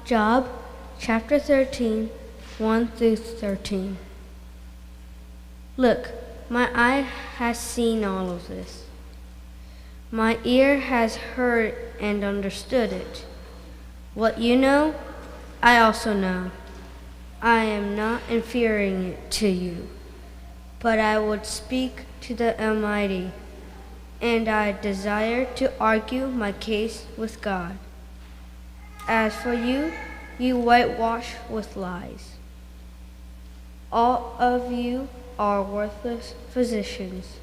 Job, chapter 13, 1 through 13. Look, my eye has seen all of this. My ear has heard and understood it. What you know, I also know. I am not inferior to you, but I would speak to the Almighty, and I desire to argue my case with God. As for you, you whitewash with lies. All of you are worthless physicians.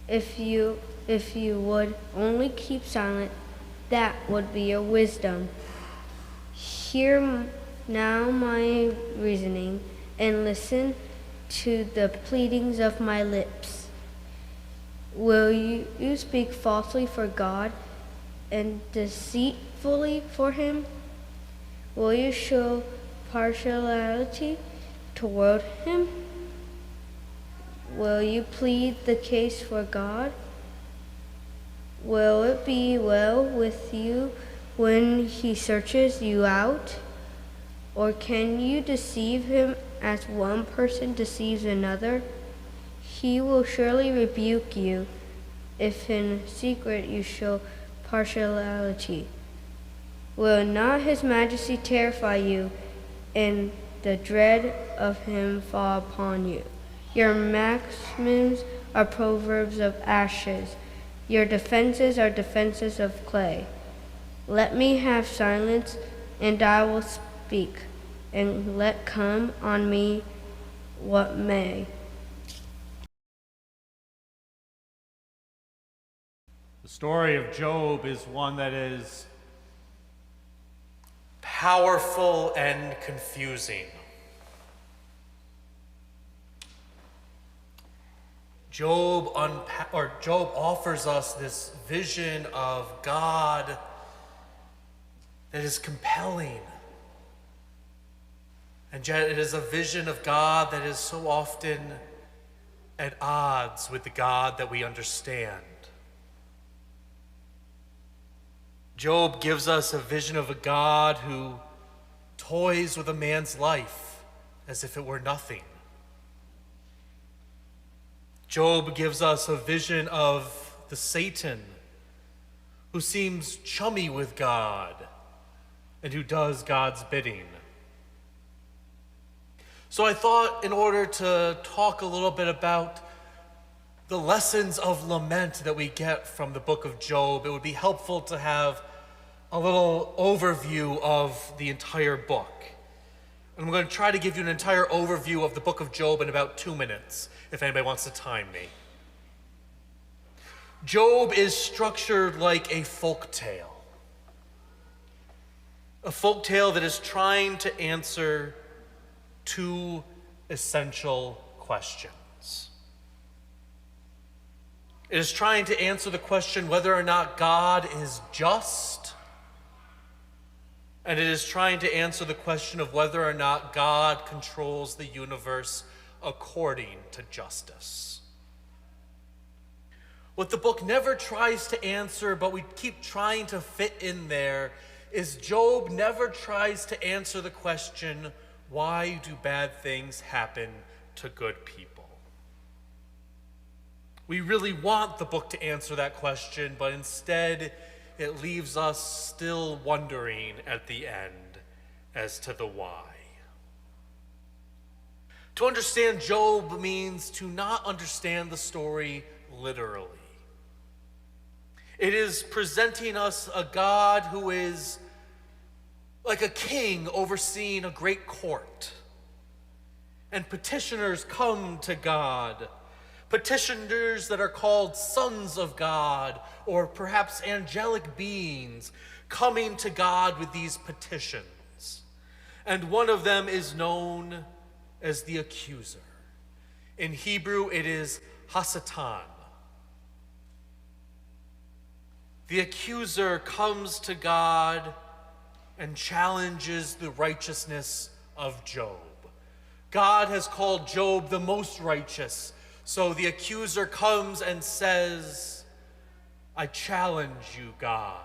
If you would only keep silent, that would be your wisdom. Hear now my reasoning, and listen to the pleadings of my lips. Will you speak falsely for God and deceitfully for him? Will you show partiality toward him? Will you plead the case for God? Will it be well with you when he searches you out? Or can you deceive him as one person deceives another? He will surely rebuke you if in secret you show partiality. Will not his majesty terrify you, and the dread of him fall upon you? Your maxims are proverbs of ashes. Your defenses are defenses of clay. Let me have silence, and I will speak, and let come on me what may. The story of Job is one that is powerful and confusing. Job offers us this vision of God that is compelling. And yet it is a vision of God that is so often at odds with the God that we understand. Job gives us a vision of a God who toys with a man's life as if it were nothing. Job gives us a vision of the Satan who seems chummy with God and who does God's bidding. So I thought, in order to talk a little bit about the lessons of lament that we get from the book of Job, it would be helpful to have a little overview of the entire book. And I'm going to try to give you an entire overview of the book of Job in about 2 minutes, if anybody wants to time me. Job is structured like a folk tale that is trying to answer two essential questions. It is trying to answer the question whether or not God is just, and it is trying to answer the question of whether or not God controls the universe according to justice. What the book never tries to answer, but we keep trying to fit in there, is Job never tries to answer the question, why do bad things happen to good people? We really want the book to answer that question, but instead it leaves us still wondering at the end as to the why. To understand Job means to not understand the story literally. It is presenting us a God who is like a king overseeing a great court. And petitioners come to God. Petitioners that are called sons of God, or perhaps angelic beings, coming to God with these petitions. And one of them is known as the accuser. In Hebrew, it is Hasatan. The accuser comes to God and challenges the righteousness of Job. God has called Job the most righteous, so the accuser comes and says, I challenge you, God.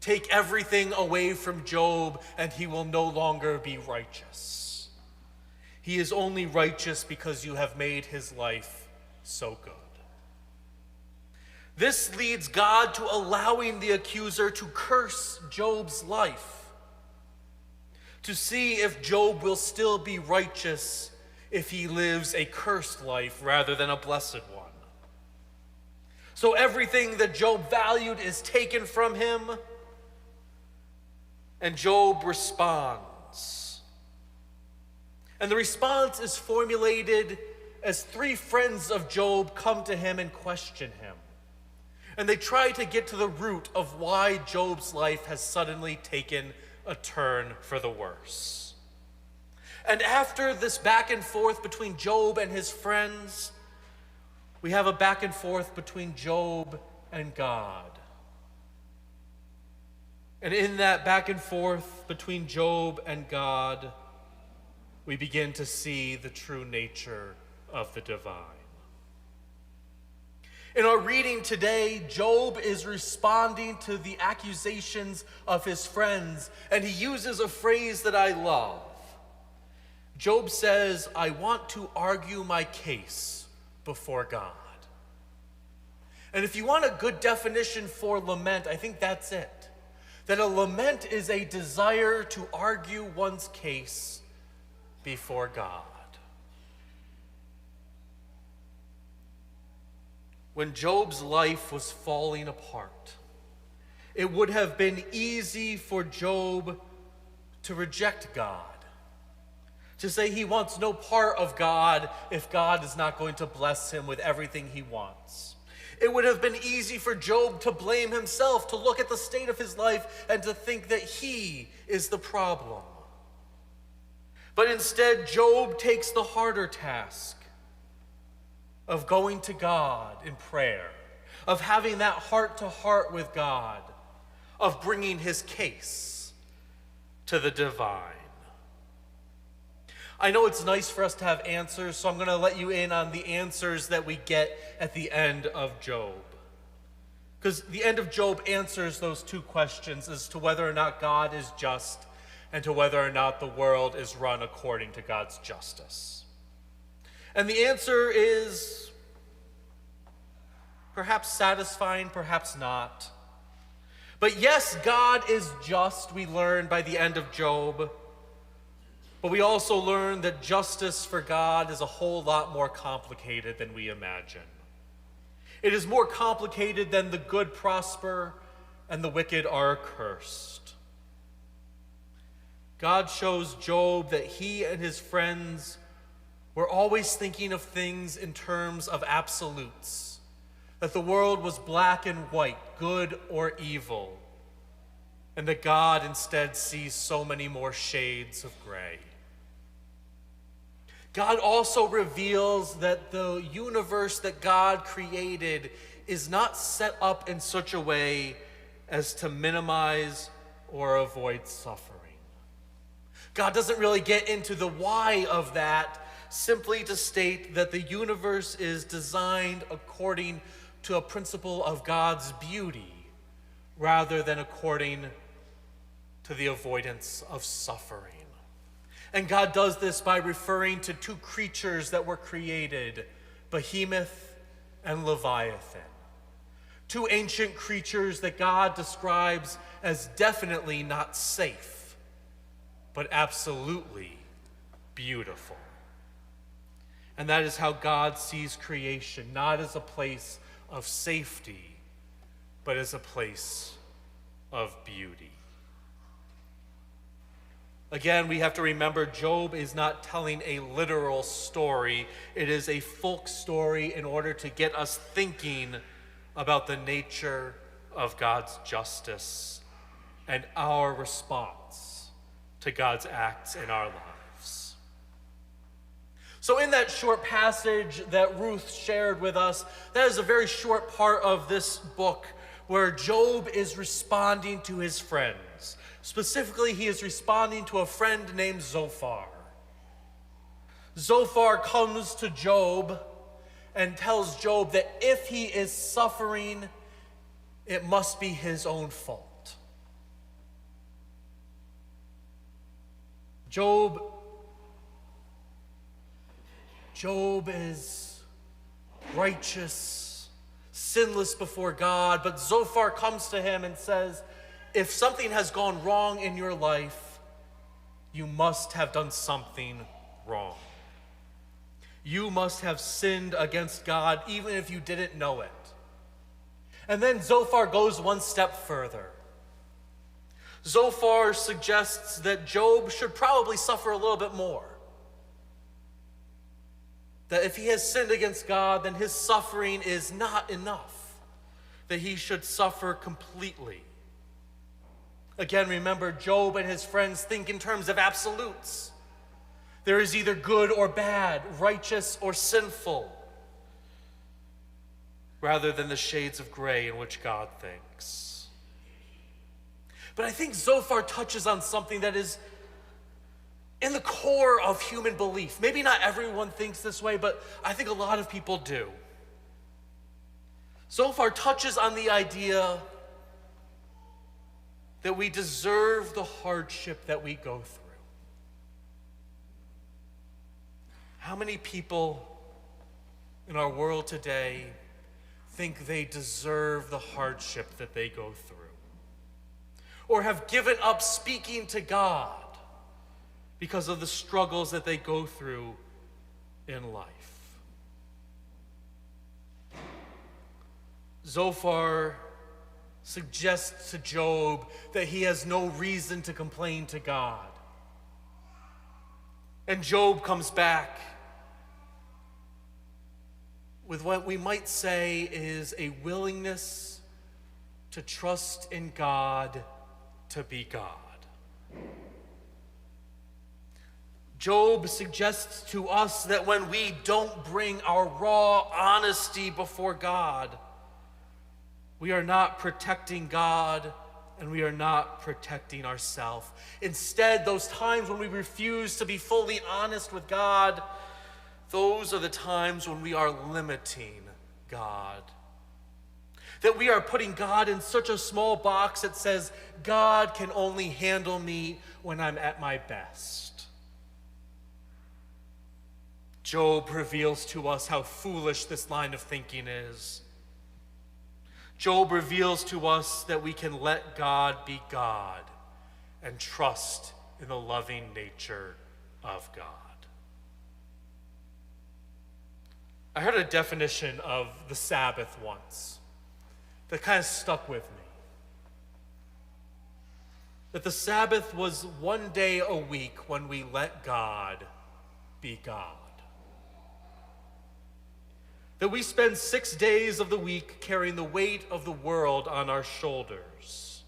take everything away from Job and he will no longer be righteous. He is only righteous because you have made his life so good. This leads God to allowing the accuser to curse Job's life, to see if Job will still be righteous if he lives a cursed life rather than a blessed one. So everything that Job valued is taken from him, and Job responds. And the response is formulated as three friends of Job come to him and question him. And they try to get to the root of why Job's life has suddenly taken a turn for the worse. And after this back and forth between Job and his friends, we have a back and forth between Job and God. And in that back and forth between Job and God, we begin to see the true nature of the divine. In our reading today, Job is responding to the accusations of his friends, and he uses a phrase that I love. Job says, "I want to argue my case before God." And if you want a good definition for lament, I think that's it. That a lament is a desire to argue one's case before God. When Job's life was falling apart, it would have been easy for Job to reject God, to say he wants no part of God if God is not going to bless him with everything he wants. It would have been easy for Job to blame himself, to look at the state of his life and to think that he is the problem. But instead, Job takes the harder task of going to God in prayer, of having that heart-to-heart with God, of bringing his case to the divine. I know it's nice for us to have answers, so I'm going to let you in on the answers that we get at the end of Job. Because the end of Job answers those two questions as to whether or not God is just and to whether or not the world is run according to God's justice. And the answer is perhaps satisfying, perhaps not. But yes, God is just, we learn by the end of Job. But we also learn that justice for God is a whole lot more complicated than we imagine. It is more complicated than the good prosper and the wicked are cursed. God shows Job that he and his friends were always thinking of things in terms of absolutes, that the world was black and white, good or evil, and that God instead sees so many more shades of gray. God also reveals that the universe that God created is not set up in such a way as to minimize or avoid suffering. God doesn't really get into the why of that, simply to state that the universe is designed according to a principle of God's beauty, rather than according to the avoidance of suffering. And God does this by referring to two creatures that were created, Behemoth and Leviathan. Two ancient creatures that God describes as definitely not safe, but absolutely beautiful. And that is how God sees creation, not as a place of safety, but as a place of beauty. Again, we have to remember Job is not telling a literal story. It is a folk story in order to get us thinking about the nature of God's justice and our response to God's acts in our lives. So in that short passage that Ruth shared with us, that is a very short part of this book where Job is responding to his friends. Specifically, he is responding to a friend named Zophar. Zophar comes to Job and tells Job that if he is suffering, it must be his own fault. Job is righteous, sinless before God, but Zophar comes to him and says, if something has gone wrong in your life, you must have done something wrong. You must have sinned against God, even if you didn't know it. And then Zophar goes one step further. Zophar suggests that Job should probably suffer a little bit more. That if he has sinned against God, then his suffering is not enough. That he should suffer completely. Again, remember, Job and his friends think in terms of absolutes. There is either good or bad, righteous or sinful, rather than the shades of gray in which God thinks. But I think Zophar touches on something that is in the core of human belief. Maybe not everyone thinks this way, but I think a lot of people do. Zophar touches on the idea that we deserve the hardship that we go through. How many people in our world today think they deserve the hardship that they go through? Or have given up speaking to God because of the struggles that they go through in life? Zophar suggests to Job that he has no reason to complain to God. And Job comes back with what we might say is a willingness to trust in God to be God. Job suggests to us that when we don't bring our raw honesty before God, we are not protecting God and we are not protecting ourselves. Instead, those times when we refuse to be fully honest with God, those are the times when we are limiting God. That we are putting God in such a small box that says, God can only handle me when I'm at my best. Job reveals to us how foolish this line of thinking is. Job reveals to us that we can let God be God and trust in the loving nature of God. I heard a definition of the Sabbath once that kind of stuck with me. That the Sabbath was one day a week when we let God be God. That we spend 6 days of the week carrying the weight of the world on our shoulders.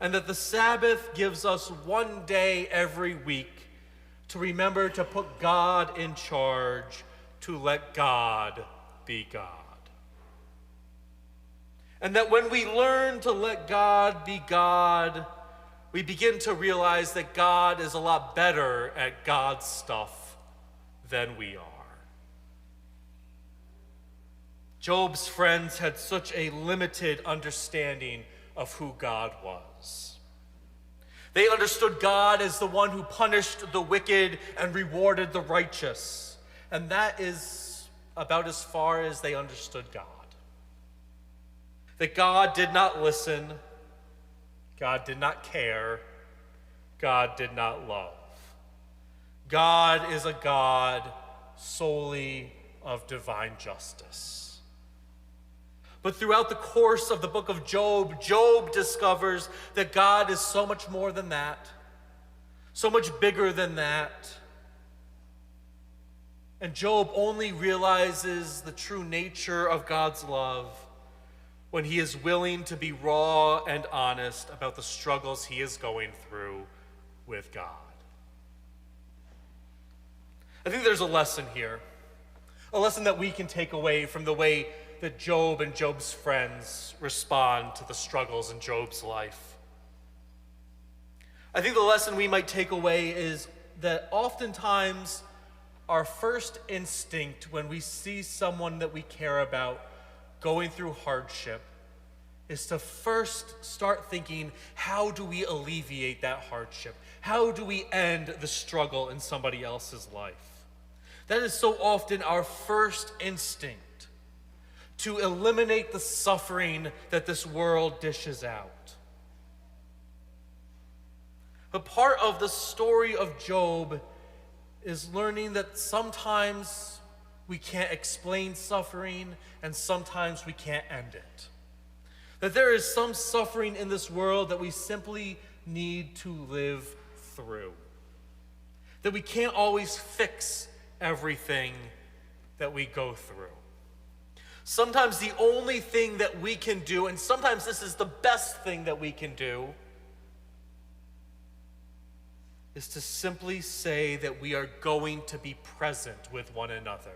And that the Sabbath gives us one day every week to remember to put God in charge, to let God be God. And that when we learn to let God be God, we begin to realize that God is a lot better at God's stuff than we are. Job's friends had such a limited understanding of who God was. They understood God as the one who punished the wicked and rewarded the righteous. And that is about as far as they understood God. That God did not listen, God did not care, God did not love. God is a God solely of divine justice. But throughout the course of the book of Job, Job discovers that God is so much more than that, so much bigger than that. And Job only realizes the true nature of God's love when he is willing to be raw and honest about the struggles he is going through with God. I think there's a lesson here, a lesson that we can take away from the way that Job and Job's friends respond to the struggles in Job's life. I think the lesson we might take away is that oftentimes our first instinct when we see someone that we care about going through hardship is to first start thinking, how do we alleviate that hardship? How do we end the struggle in somebody else's life? That is so often our first instinct, to eliminate the suffering that this world dishes out. But part of the story of Job is learning that sometimes we can't explain suffering and sometimes we can't end it. That there is some suffering in this world that we simply need to live through. That we can't always fix everything that we go through. Sometimes the only thing that we can do, and sometimes this is the best thing that we can do, is to simply say that we are going to be present with one another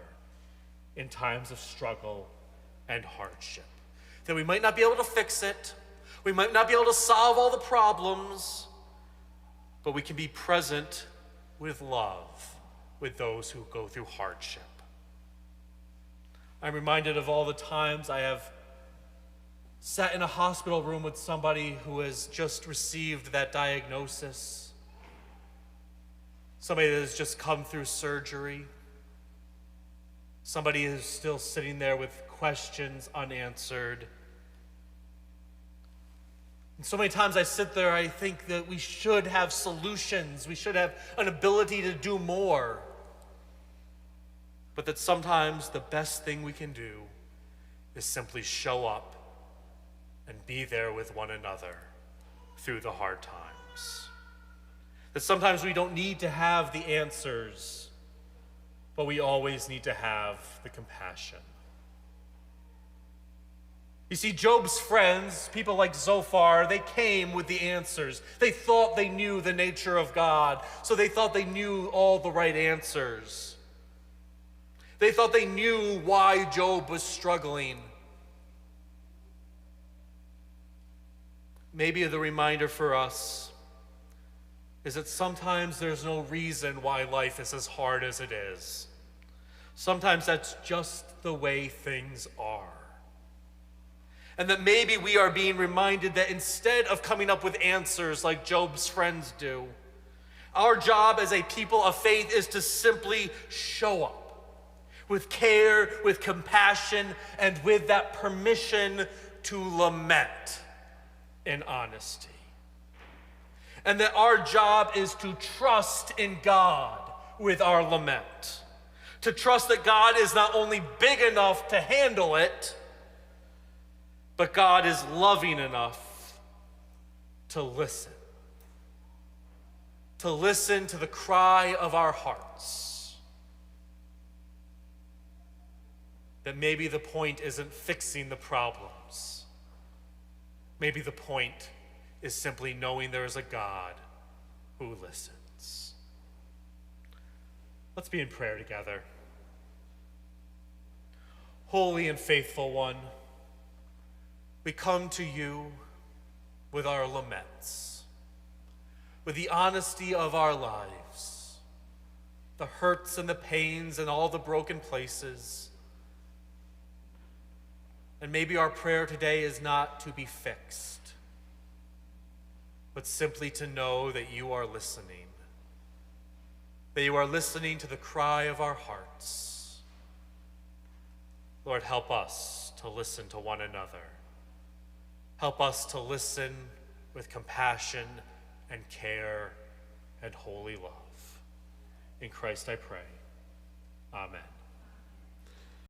in times of struggle and hardship. That we might not be able to fix it, we might not be able to solve all the problems, but we can be present with love with those who go through hardship. I'm reminded of all the times I have sat in a hospital room with somebody who has just received that diagnosis, somebody that has just come through surgery, somebody who's still sitting there with questions unanswered. And so many times I sit there, I think that we should have solutions, we should have an ability to do more. But that sometimes the best thing we can do is simply show up and be there with one another through the hard times. That sometimes we don't need to have the answers, but we always need to have the compassion. You see, Job's friends, people like Zophar, they came with the answers. They thought they knew the nature of God, so they thought they knew all the right answers. They thought they knew why Job was struggling. Maybe the reminder for us is that sometimes there's no reason why life is as hard as it is. Sometimes that's just the way things are. And that maybe we are being reminded that instead of coming up with answers like Job's friends do, our job as a people of faith is to simply show up with care, with compassion, and with that permission to lament in honesty. And that our job is to trust in God with our lament. To trust that God is not only big enough to handle it, but God is loving enough to listen. To listen to the cry of our hearts. That maybe the point isn't fixing the problems. Maybe the point is simply knowing there is a God who listens. Let's be in prayer together. Holy and faithful one, we come to you with our laments, with the honesty of our lives, the hurts and the pains and all the broken places. And maybe our prayer today is not to be fixed, but simply to know that you are listening, that you are listening to the cry of our hearts. Lord, help us to listen to one another. Help us to listen with compassion and care and holy love. In Christ I pray.